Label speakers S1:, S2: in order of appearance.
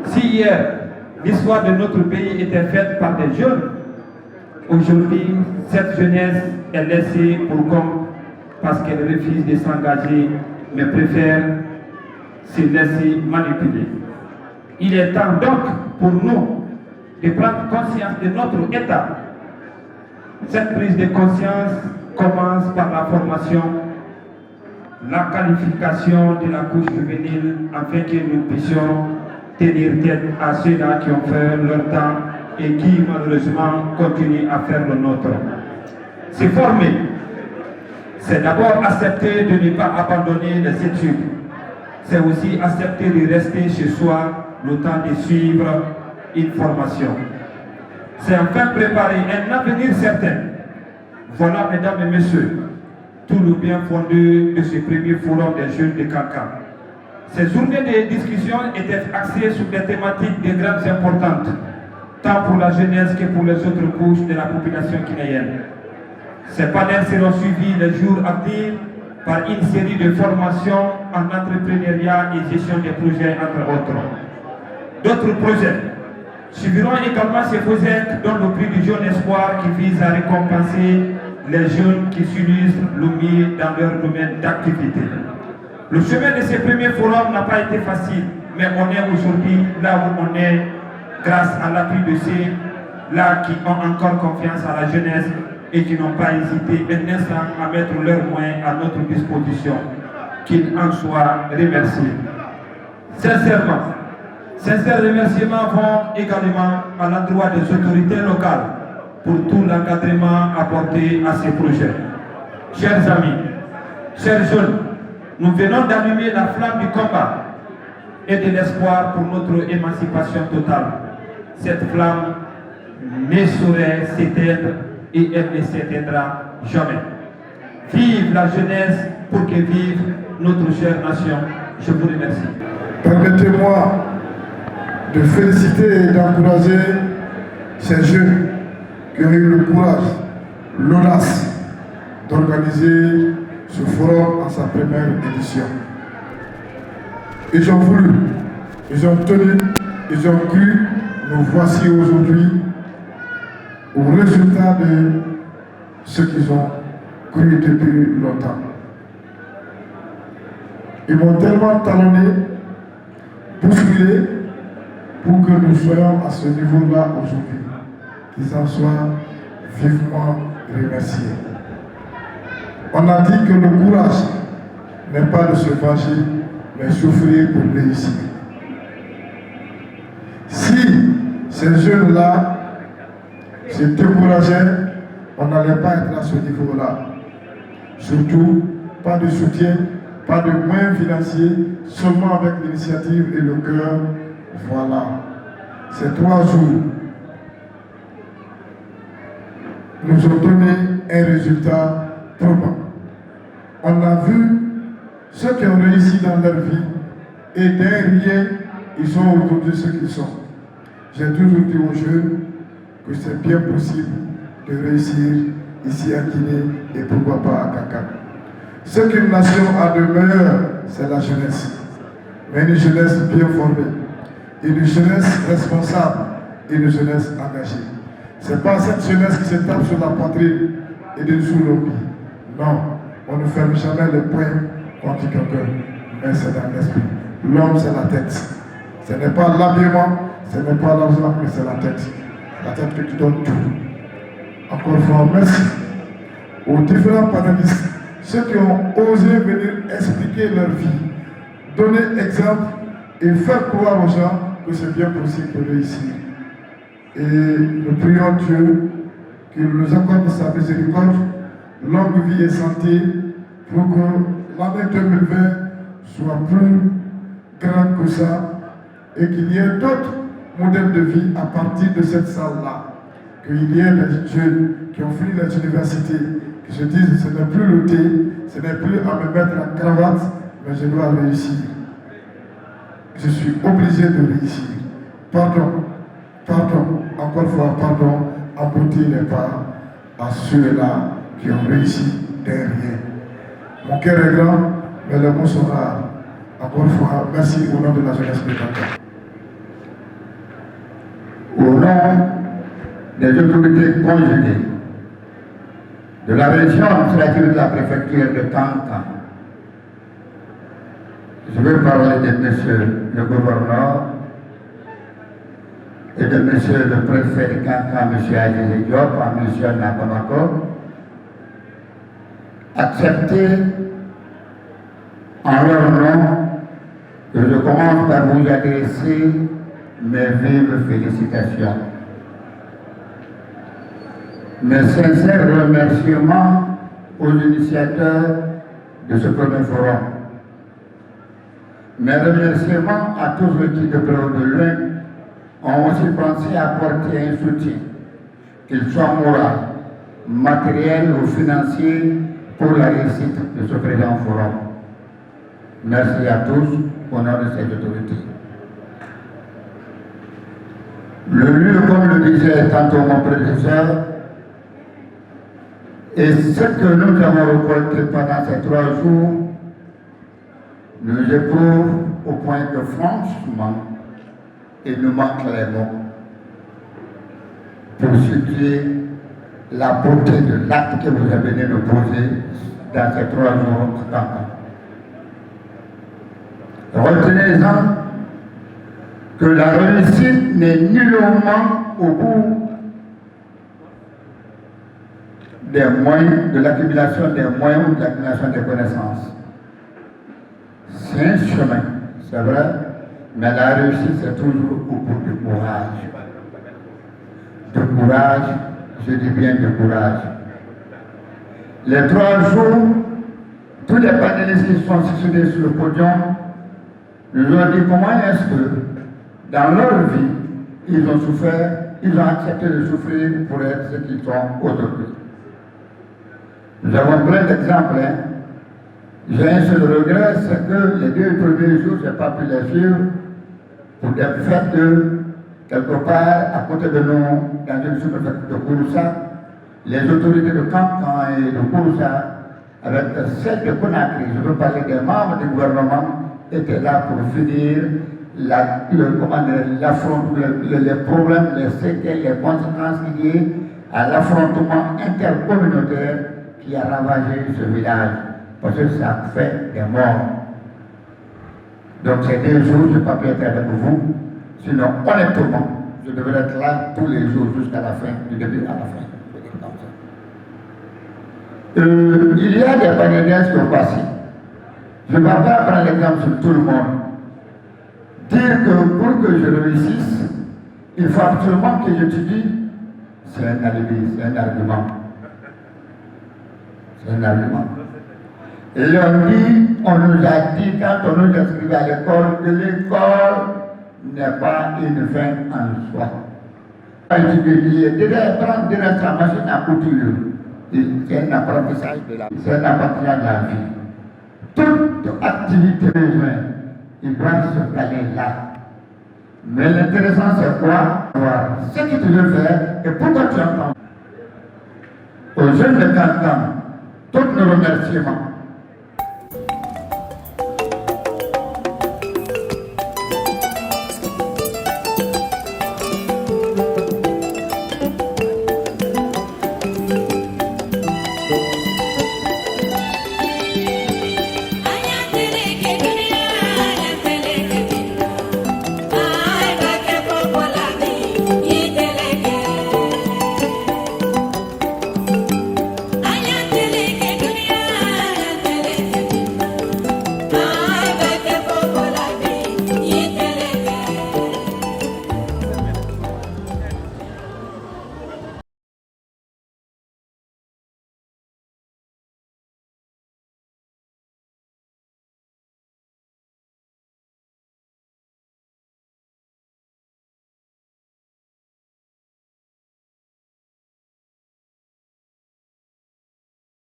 S1: Si hier, l'histoire de notre pays était faite par des jeunes, aujourd'hui, cette jeunesse est laissée pour compte parce qu'elle refuse de s'engager, mais préfère se laisser manipuler. Il est temps donc pour nous de prendre conscience de notre état. Cette prise de conscience commence par la formation, la qualification de la couche juvénile afin que nous puissions tenir tête à ceux-là qui ont fait leur temps et qui malheureusement continuent à faire le nôtre. Se former, c'est d'abord accepter de ne pas abandonner les études. C'est aussi accepter de rester chez soi le temps de suivre une formation. C'est enfin préparer un avenir certain. Voilà, mesdames et messieurs, tout le bien fondé de ce premier forum des jeunes de Kankan. Ces journées de discussion étaient axées sur des thématiques de grandes importantes, tant pour la jeunesse que pour les autres couches de la population guinéenne. Ces panels seront suivis les jours à venir par une série de formations en entrepreneuriat et gestion des projets, entre autres. D'autres projets suivront également ces projets dont le prix du Jeune Espoir qui vise à récompenser les jeunes qui s'unissent le mieux dans leur domaine d'activité. Le chemin de ces premiers forums n'a pas été facile, mais on est aujourd'hui là où on est grâce à l'appui de ceux-là qui ont encore confiance à la jeunesse et qui n'ont pas hésité un instant à mettre leurs moyens à notre disposition. Qu'ils en soient remerciés. Sincèrement, sincères remerciements vont également à l'endroit des autorités locales pour tout l'encadrement apporté à ces projets. Chers amis, chers jeunes, nous venons d'allumer la flamme du combat et de l'espoir pour notre émancipation totale. Cette flamme ne saurait s'éteindre et elle ne s'éteindra jamais. Vive la jeunesse pour que vive notre chère nation. Je vous remercie.
S2: Permettez-moi de féliciter et d'encourager ces jeunes qui ont eu le courage, l'audace d'organiser ce forum en sa première édition. Ils ont voulu, ils ont tenu, ils ont cru. Nous voici aujourd'hui au résultat de ce qu'ils ont cru depuis longtemps. Ils m'ont tellement talonné, bousculé, pour que nous soyons à ce niveau-là aujourd'hui. Qu'ils en soient vivement remerciés. On a dit que le courage n'est pas de se venger, mais souffrir pour réussir. Si ces jeunes-là se décourageaient, on n'allait pas être à ce niveau-là. Surtout, pas de soutien, pas de moyens financiers, seulement avec l'initiative et le cœur. Voilà. Ces 3 jours nous ont donné un résultat probant. On a vu ceux qui ont réussi dans leur vie et d'un rien, ils sont aujourd'hui ce qu'ils sont. J'ai toujours dit aux jeunes que c'est bien possible de réussir ici à Guinée et pourquoi pas à Kankan. Ce qu'une nation a de meilleur, c'est la jeunesse. Mais une jeunesse bien formée, une jeunesse responsable, une jeunesse engagée. Ce n'est pas cette jeunesse qui se tape sur la poitrine et de sous l'oubli. Non, on ne ferme jamais les poings contre quelqu'un, mais c'est dans l'esprit. L'homme, c'est la tête. Ce n'est pas l'habillement, ce n'est pas l'argent, mais c'est la tête. La tête que tu donnes tout. Encore une fois, merci aux différents panélistes, ceux qui ont osé venir expliquer leur vie, donner exemple et faire croire aux gens que c'est bien possible de réussir. Et nous prions Dieu qu'il nous accorde sa miséricorde, longue vie et santé, pour que l'année 2020 soit plus grande que ça et qu'il y ait d'autres modèles de vie à partir de cette salle-là. Qu'il y ait des jeunes qui ont fini les universités, qui se disent ce n'est plus le thé, ce n'est plus à me mettre la cravate, mais je dois réussir. Je suis obligé de réussir. Pardon, encore une fois, pardon, emboîter les pas à ceux-là qui ont réussi derrière. Mon cœur est grand, mais les mots sont rares. Encore une fois, merci au nom de la jeunesse de Kankan.
S3: nom des autorités conjuguées de la région administrative de la préfecture de Kankan, je veux parler de monsieur le gouverneur et de monsieur le préfet de Kankan, monsieur Adjili Diop, en mission à Bamako, accepter en leur nom que je commence par vous adresser mes vives félicitations. Mes sincères remerciements aux initiateurs de ce premier forum. Mes remerciements à tous ceux qui, de près ou de loin, ont aussi pensé à apporter un soutien, qu'il soit moral, matériel ou financier, pour la réussite de ce présent forum. Merci à tous au nom de cette autorité. Le lieu, comme le disait tantôt mon prédécesseur, et ce que nous avons récolté pendant ces 3 jours nous éprouve au point que franchement, il nous manque les mots pour situer la beauté de l'acte que vous avez venu nous poser dans ces 3 jours de temps. Retenez-en que la réussite n'est nullement au bout des moyens, de l'accumulation des moyens ou de l'accumulation des connaissances. C'est un chemin, c'est vrai, mais la réussite c'est toujours au bout du courage. De courage, je dis bien de courage. Les 3 jours, tous les panélistes qui sont succédés sur le podium nous ont dit comment est-ce que dans leur vie, ils ont souffert, ils ont accepté de souffrir pour être ce qu'ils sont aujourd'hui. Nous avons plein d'exemples. J'ai un seul regret, c'est que les 2 premiers jours, je n'ai pas pu les suivre pour le fait que, quelque part, à côté de nous, dans une sous-préfecture de Kouroussa, les autorités de Kankan et de Kouroussa, avec celles de Conakry, je veux parler des membres du gouvernement, étaient là pour finir les problèmes, les séquelles, les conséquences liées à l'affrontement intercommunautaire qui a ravagé ce village, parce que ça fait des morts. Donc ces 2 jours, je n'ai pas pu être avec vous, sinon honnêtement, je devrais être là tous les jours jusqu'à la fin, du début à la fin. Il y a des panélistes qui ont passé. Je ne vais pas prendre l'exemple sur tout le monde. Dire que pour que je réussisse, il faut absolument que j'étudie, c'est un alibi, c'est un argument. C'est un argument. Et on nous a dit, quand on nous inscrivait à l'école, que l'école n'est pas une fin en soi. Déjà prendre sa machine à couture, c'est un apprentissage de la vie. C'est un apprentissage de la vie. Toute activité besoin, il doit se caler là. Mais l'intéressant c'est quoi? Ce que tu veux faire et pourquoi tu entends. Aux jeunes de Kankan, tous nos remerciements.